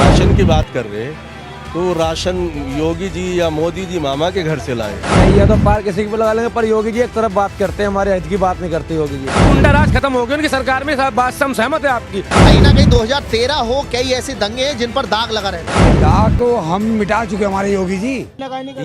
Ration की बात कर रहे हैं तो राशन योगी जी या मोदी जी मामा के घर से लाए। नहीं, ये तो पार किसी की भी लगा लेंगे, पर योगी जी एक तरफ बात करते हैं, हमारे हित की बात नहीं करते योगी जी। गुंडा राज खत्म हो गया उनकी सरकार में, सब बात से हम सहमत है आपकी। कहीं ना कहीं 2013 हो कई ऐसे दंगे हैं जिन पर दाग लगा रहता है। दाग तो हम मिटा चुके हमारे योगी जी।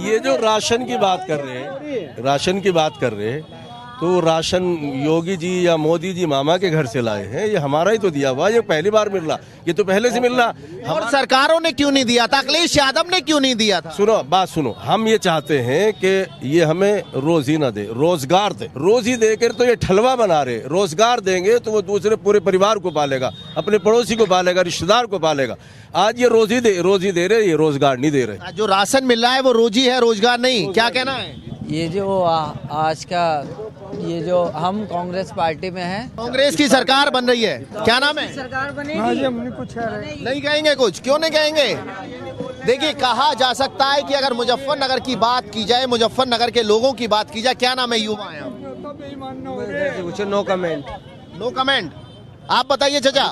ये जो राशन की बात कर रहे हैं, राशन की बात कर रहे हैं तो राशन योगी जी या मोदी जी मामा के घर से लाए हैं। ये हमारा ही तो दिया हुआ, ये पहली बार मिल रहा, ये तो पहले से मिल रहा। और सरकारों ने क्यों नहीं दिया था? अखिलेश यादव ने क्यों नहीं दिया था? सुनो बात सुनो, हम ये चाहते हैं कि ये हमें रोजी ना दे, रोजगार दे। रोजी देकर तो ये ठलवा बना रहे, रोजगार देंगे तो वो दूसरे पूरे परिवार को पालेगा, अपने पड़ोसी को पालेगा, रिश्तेदार को पालेगा। आज ये रोजी दे रहे, ये रोजगार नहीं दे रहे। जो राशन मिल रहा है वो रोजी है, रोजगार नहीं। क्या कहना है? ये जो आज का ये जो हम कांग्रेस पार्टी में हैं, कांग्रेस की सरकार बन रही है, क्या नाम है? सरकार बनेगी। नहीं कहेंगे कुछ, क्यों नहीं कहेंगे? देखिए, कहा जा सकता है कि अगर मुजफ्फरनगर की बात की जाए, मुजफ्फरनगर के लोगों की बात की जाए, क्या नाम है? युवा है आप। No comment. No comment. आप बताइए चाचा,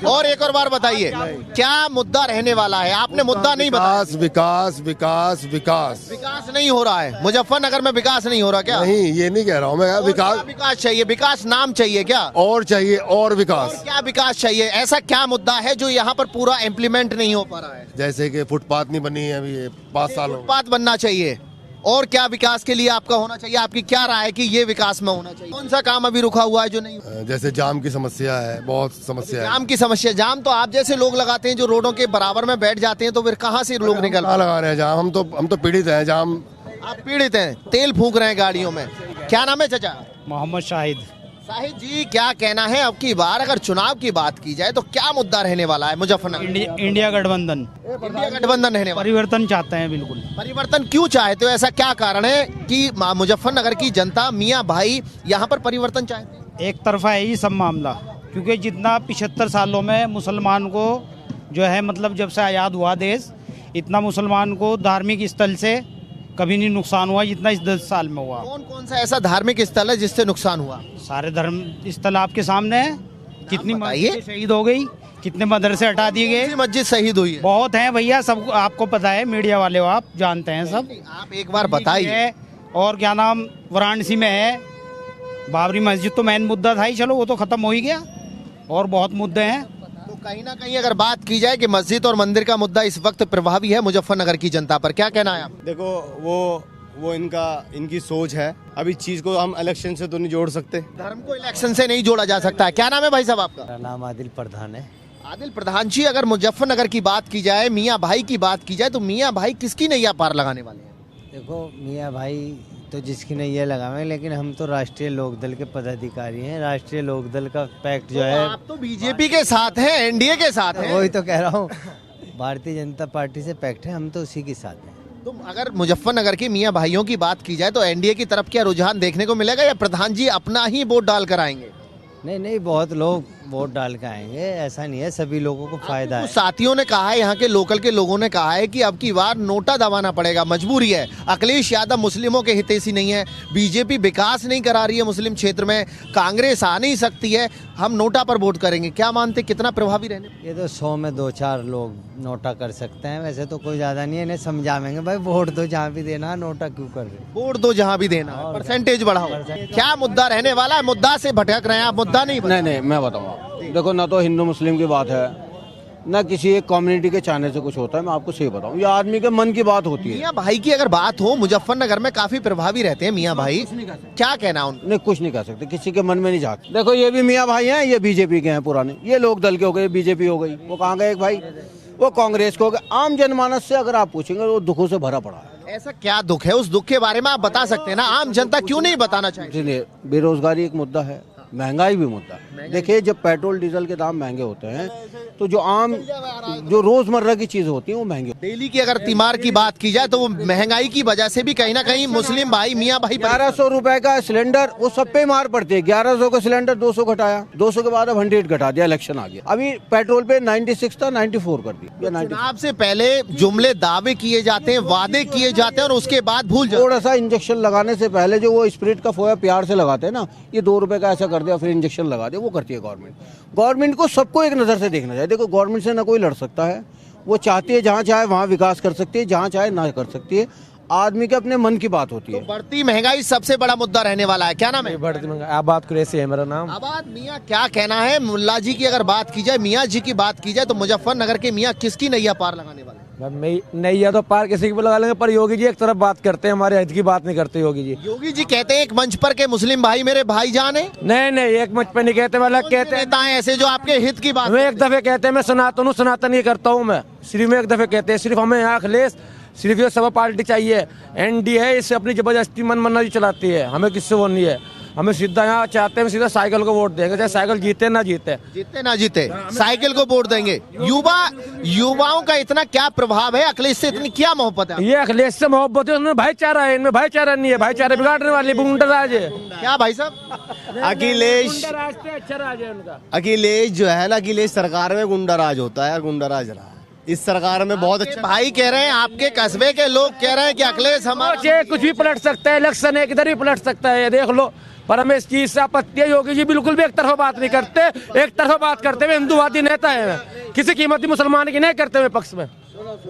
और एक और बार बताइए, क्या मुद्दा रहने वाला है? आपने मुद्दा नहीं बताया। विकास विकास विकास विकास नहीं हो रहा है मुजफ्फरनगर में, विकास नहीं हो रहा क्या? नहीं, ये नहीं कह रहा हूँ मैं। विकास चाहिए, विकास नाम चाहिए क्या? और चाहिए, और विकास। क्या विकास चाहिए? ऐसा क्या मुद्दा है जो यहाँ पर पूरा इम्प्लीमेंट नहीं हो पा रहा है? जैसे कि फुटपाथ नहीं बनी है अभी 5 सालों। फुटपाथ बनना चाहिए। और क्या विकास के लिए आपका होना चाहिए? आपकी क्या राय है कि ये विकास में होना चाहिए? कौन सा काम अभी रुका हुआ है जो नहीं? जैसे जाम की समस्या है, बहुत समस्या है। जाम की समस्या, जाम तो आप जैसे लोग लगाते हैं जो रोडों के बराबर में बैठ जाते हैं, तो फिर कहाँ से लोग निकल लगा रहे हैं जाम? हम तो पीड़ित हैं जाम। आप पीड़ित हैं, तेल फूंक रहे हैं गाड़ियों में। क्या नाम है चाचा? मोहम्मद शाहिद। शाहिद जी, क्या कहना है अब की बार अगर चुनाव की बात की जाए तो क्या मुद्दा रहने वाला है मुजफ्फरनगर? इंडिया गठबंधन, इंडिया गठबंधन रहने वाला। परिवर्तन चाहते हैं बिल्कुल। परिवर्तन क्यों चाहते हो? ऐसा क्या कारण है कि मुजफ्फरनगर की जनता, मियां भाई यहाँ पर परिवर्तन चाहते हैं? एक तरफा है ये सब मामला, क्योंकि जितना 75 सालों में मुसलमान को जो है, मतलब जब से आज़ाद हुआ देश, इतना मुसलमान को धार्मिक स्थल से कभी नहीं नुकसान हुआ जितना इस 10 साल में हुआ। कौन कौन सा ऐसा धार्मिक स्थल है जिससे नुकसान हुआ? सारे धर्म स्थल आपके सामने है। कितनी बताइए। मस्जिदें शहीद हो गई, कितने मदरसे हटा दिए गए। मस्जिद शहीद हुई है? बहुत हैं भैया, सब आपको पता है, मीडिया वाले हो, आप जानते हैं सब। आप एक बार बताइए। और क्या नाम वाराणसी में है बाबरी मस्जिद, तो मेन मुद्दा था ही, चलो वो तो खत्म हो ही गया। और बहुत मुद्दे हैं। तो कहीं ना कहीं अगर बात की जाए कि मस्जिद और मंदिर का मुद्दा इस वक्त प्रभावी है मुजफ्फरनगर की जनता पर, क्या कहना है आप? देखो, वो इनकी सोच है। अभी चीज को हम इलेक्शन से तो नहीं जोड़ सकते। धर्म को इलेक्शन से नहीं जोड़ा जा सकता है। क्या नाम है भाई साहब आपका? मेरा नाम आदिल प्रधान है। आदिल प्रधान जी, अगर मुजफ्फरनगर की बात की जाए, मियां भाई की बात की जाए, तो मियां भाई किसकी नैया पार लगाने वाले हैं? देखो, मियाँ भाई तो जिसकी नहीं ये लगावे, लेकिन हम तो राष्ट्रीय लोकदल के पदाधिकारी हैं। राष्ट्रीय लोकदल का पैक्ट जो है, आप तो बीजेपी के साथ हैं, एनडीए के साथ हैं। वही तो कह रहा हूँ, भारतीय जनता पार्टी से पैक्ट है, हम तो उसी के साथ हैं। तो अगर मुजफ्फरनगर के मियां भाइयों की बात की जाए तो एनडीए की तरफ क्या रुझान देखने को मिलेगा, या प्रधान जी अपना ही वोट डाल कर आएंगे? नहीं, बहुत लोग वोट डाल के आएंगे, ऐसा नहीं है, सभी लोगों को फायदा है। साथियों ने कहा है, यहाँ के लोकल के लोगों ने कहा है कि अब की बार नोटा दबाना पड़ेगा, मजबूरी है। अखिलेश यादव मुस्लिमों के हितैषी नहीं है, बीजेपी विकास नहीं करा रही है मुस्लिम क्षेत्र में, कांग्रेस आ नहीं सकती है, हम नोटा पर वोट करेंगे। क्या मानते, कितना प्रभावी रहने? ये तो 100 में 2-4 लोग नोटा कर सकते हैं, वैसे तो कोई ज्यादा नहीं है। इन्हें समझावेंगे, भाई वोट दो जहाँ भी देना, नोटा क्यों कर रहे? वोट दो जहाँ भी देना, परसेंटेज बढ़ाओ। क्या मुद्दा रहने वाला है? मुद्दा से भटक रहे हैं आप, मुद्दा नहीं। नहीं, मैं बताऊंगा। देखो, ना तो हिंदू मुस्लिम की बात है, ना किसी एक कम्युनिटी के चाहने से कुछ होता है। मैं आपको सही बताऊं, ये आदमी के मन की बात होती है। मियां भाई की अगर बात हो, मुजफ्फरनगर में काफी प्रभावी रहते हैं मियां भाई, क्या कहना उन? नहीं, कुछ नहीं कह सकते, किसी के मन में नहीं जाते। देखो, ये भी मियां भाई हैं, ये बीजेपी के हैं पुराने, ये लोक दल के हो गए, बीजेपी हो गई। वो कहाँ गए एक भाई? वो कांग्रेस को हो गए। आम जनमानस से अगर आप पूछेंगे, वो दुखों से भरा पड़ा है। ऐसा क्या दुख है? उस दुख के बारे में आप बता सकते हैं ना, आम जनता क्यों नहीं बताना चाहिए? इसलिए बेरोजगारी एक मुद्दा है, महंगाई भी मुद्दा है। देखिए, जब पेट्रोल डीजल के दाम महंगे होते हैं तो जो रोजमर्रा की चीजें होती हैं वो महंगी। डेली की अगर तीमार की बात की जाए तो वो महंगाई की वजह से भी कहीं ना कहीं मुस्लिम भाई, मियां भाई, 1100 रुपए का सिलेंडर, वो सब पे मार पड़ती है। 1100 का सिलेंडर 200 घटाया, 200 के बाद अब 100 घटा दिया, इलेक्शन आ गया। अभी पेट्रोल पे 96 था, 94 कर दिया। चुनाव से पहले जुमले दावे किए जाते हैं, वादे किए जाते हैं, और उसके बाद भूल जाते हैं। थोड़ा सा इंजेक्शन लगाने से पहले जो वो स्प्रिट का फोया प्यार से लगाते हैं ना, ये 2 रुपए का ऐसा कर दिया, फिर इंजेक्शन लगा दिया, वो करती है गवर्नमेंट। गवर्नमेंट को सबको एक नजर से देखना चाहिए। देखो, गवर्नमेंट से ना कोई लड़ सकता है, वो चाहती है जहाँ चाहे वहाँ विकास कर सकती है, जहाँ चाहे ना कर सकती है। आदमी के अपने मन की बात होती है। तो बढ़ती महंगाई सबसे बड़ा मुद्दा रहने वाला है, क्या नाम है? बढ़ती महंगाई। आबाद कुरैशी है मेरा नाम। आबाद मियाँ, क्या कहना है? मुल्ला जी की अगर बात की जाए, मियाँ जी की बात की जाए, तो मुजफ्फरनगर के मियाँ किसकी नैया पार लगाने वाले? नैया तो पार किसी की भी लगा लेंगे, पर योगी जी एक तरफ बात करते हैं, हमारे हित की बात नहीं करते योगी जी। योगी जी कहते हैं एक मंच पर के मुस्लिम भाई मेरे भाईजान है। नहीं, एक मंच पे नहीं कहते, मतलब कहते हैं नेता हैं ऐसे जो आपके हित की बात मैं एक दफे कहते हैं मैं सनातन हूँ, सनातन ही करता हूँ मैं, सिर्फ में एक दफे कहते हैं। सिर्फ हमें यहाँ अखिलेश, सिर्फ ये सब पार्टी चाहिए, एनडी है, इससे अपनी जबरदस्ती मन मना चलाती है, हमें किससे वो नहीं है। हमें सीधा यहाँ चाहते हैं सीधा साइकिल को वोट देंगे, चाहे साइकिल जीते ना जीते, साइकिल को वोट देंगे। युवाओं का इतना क्या प्रभाव है? अखिलेश से इतनी क्या मोहब्बत है? ये अखिलेश से मोहब्बत है, उसमें भाईचारा है, इनमें भाईचारा नहीं है, भाईचारा बिगाड़ने वाली गुंडाराज है। क्या भाई साहब? अखिलेश अच्छा राज है उनका। अखिलेश जो है ना, अखिलेश सरकार में गुंडाराज होता है, गुंडाराज रहा है इस सरकार में। बहुत अच्छा भाई कह रहे हैं, आपके कस्बे के लोग कह रहे हैं कि अखिलेश हमारा कुछ भी पलट सकता है, इलेक्शन है किधर भी पलट सकता है, ये देख लो। पर हमें इस चीज से आपत्ति है, योगी जी बिल्कुल भी एक तरफा बात नहीं करते, एक तरफा बात करते हुए हिंदूवादी नेता है, किसी कीमती मुसलमान की नहीं करते हुए पक्ष में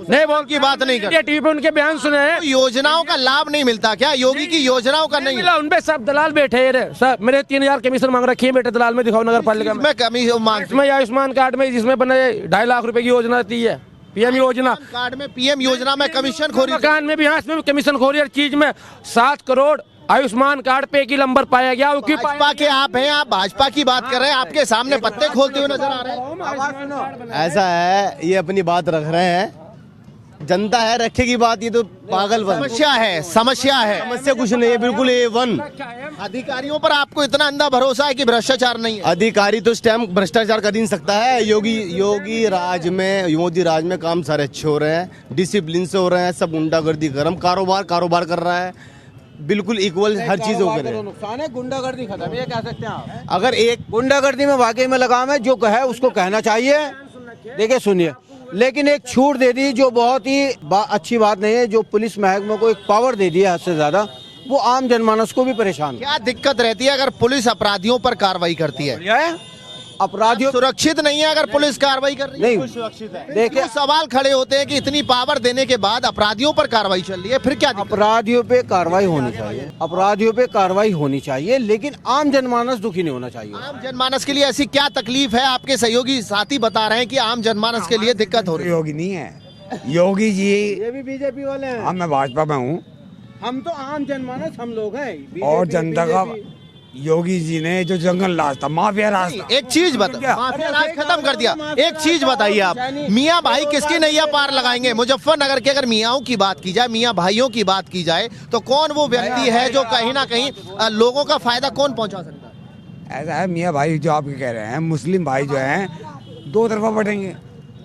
नहीं बोल की बात नहीं करते। टीवी पे उनके बयान सुने हैं। योजनाओं का लाभ नहीं मिलता क्या? योगी की योजनाओं का नहीं मिला, उनपे सब दलाल बैठे हैं। सर मेरे 3000 कमीशन मांग रखी है बेटे दलाल में, दिखाओ नगर पालिका में कमीशन मांग, इसमें आयुष्मान कार्ड में जिसमें बने 2.5 लाख रुपए की योजना दी है, पीएम योजना कार्ड में, पीएम योजना में कमीशन खोरी, मकान में भी यहाँ इसमें भी कमीशन खोरी, हर चीज में 7 करोड़ आयुष्मान कार्ड पे एक ही नंबर पाया गया। भाजपा के आप हैं, आप भाजपा की बात कर रहे हैं, आपके सामने पत्ते खोलते हुए नजर आ रहे हैं। ऐसा है, ये अपनी बात रख रहे हैं, जनता है रखेगी बात, ये तो पागल समस्या है, समस्या कुछ नहीं है, बिल्कुल A1। अधिकारियों पर आपको इतना अंधा भरोसा है कि भ्रष्टाचार नहीं है? अधिकारी तो स्टैम्प भ्रष्टाचार कर ही नहीं सकता है। योगी राज में, मोदी राज में काम सारे अच्छे हो रहे हैं, डिसिप्लिन से हो रहे हैं, सब गुंडागर्दी गर्म कारोबार कर रहा है, बिल्कुल इक्वल हर चीज हो गई है। नुकसान है, गुंडागर्दी खत्म, ये कह सकते हैं आप। अगर एक गुंडागर्दी में वाकई में लगाम है, जो कहे उसको कहना चाहिए। देखिए सुनिए, लेकिन एक छूट दे दी जो बहुत ही अच्छी बात नहीं है, जो पुलिस महकमे को एक पावर दे दिया हद से ज्यादा, वो आम जनमानस को भी परेशान। क्या दिक्कत रहती है अगर पुलिस अपराधियों पर कार्रवाई करती है? अपराधियों सुरक्षित नहीं है अगर पुलिस कार्रवाई कर रही है? नहीं सुरक्षित है। देखिए सवाल खड़े होते हैं कि इतनी पावर देने के बाद अपराधियों पर कार्रवाई चल रही है, फिर क्या? अपराधियों पे कार्रवाई होनी चाहिए, अपराधियों पे कार्रवाई होनी चाहिए, लेकिन आम जनमानस दुखी नहीं होना चाहिए। आम जनमानस के लिए ऐसी क्या तकलीफ है? आपके सहयोगी साथी बता रहे हैं कि आम जनमानस के लिए दिक्कत हो रही है। योगी नहीं है, योगी जी, ये भी बीजेपी वाले हैं। हाँ मैं भाजपा में हूँ। हम तो आम जनमानस हम लोग हैं, और जनता का योगी जी ने जो जंगल राज था, माफिया राज था, एक चीज बता, माफिया राज खत्म कर दिया। एक चीज बताइए आप, मियाँ भाई किसकी नैया पार लगाएंगे? मुजफ्फरनगर के अगर मियाँओं की बात की जाए, मियाँ भाइयों की बात की जाए, तो कौन वो व्यक्ति है जो कहीं ना कहीं लोगों का फायदा कौन पहुंचा सकता है? ऐसा है मियाँ भाई जो आप कह रहे हैं, मुस्लिम भाई जो हैं दो तरफा बटेंगे,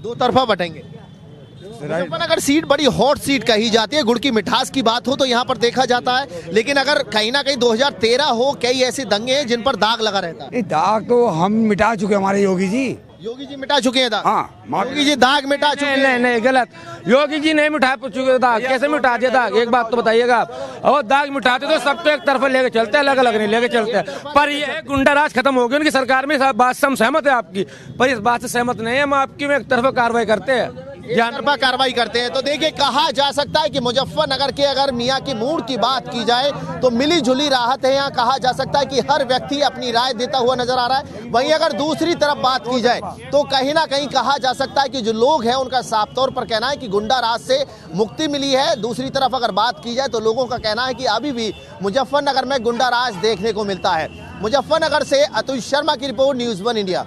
दो तरफा बटेंगे। मुजफ्फरनगर सीट बड़ी हॉट सीट कही जाती है, गुड़ की मिठास की बात हो तो यहाँ पर देखा जाता है, लेकिन अगर कहीं ना कहीं 2013 हो, कई ऐसे दंगे हैं जिन पर दाग लगा रहता है। दाग तो हम मिटा चुके हमारे योगी जी मिटा चुके हैं दाग। हाँ, योगी जी दाग मिटा चुके हैं। नहीं गलत, योगी जी नहीं मिटा चुके दाग, कैसे मिटा दिया दाग? एक बात तो बताइएगा आप, और दाग मिटाते तो सबको एक तरफ लेके चलते हैं, अलग अलग नहीं लेके चलते हैं। पर ये गुंडाराज खत्म हो गया उनकी सरकार में, बात से हम सहमत है आपकी, पर इस बात से सहमत नहीं है हम आपकी में एक तरफा कार्रवाई करते हैं, तरफा कार्रवाई करते हैं। तो देखिए, कहा जा सकता है कि मुजफ्फरनगर के अगर मियाँ की मूड की बात की जाए तो मिली जुली राहत है। यहाँ कहा जा सकता है कि हर व्यक्ति अपनी राय देता हुआ नजर आ रहा है। वहीं अगर दूसरी तरफ बात की जाए तो कहीं ना कहीं कहा जा सकता है कि जो लोग हैं उनका साफ तौर पर कहना है कि गुंडा राज से मुक्ति मिली है। दूसरी तरफ अगर बात की जाए तो लोगों का कहना है कि अभी भी मुजफ्फरनगर में गुंडा राज देखने को मिलता है। मुजफ्फरनगर से अतुल शर्मा की रिपोर्ट, न्यूज़ 1 इंडिया।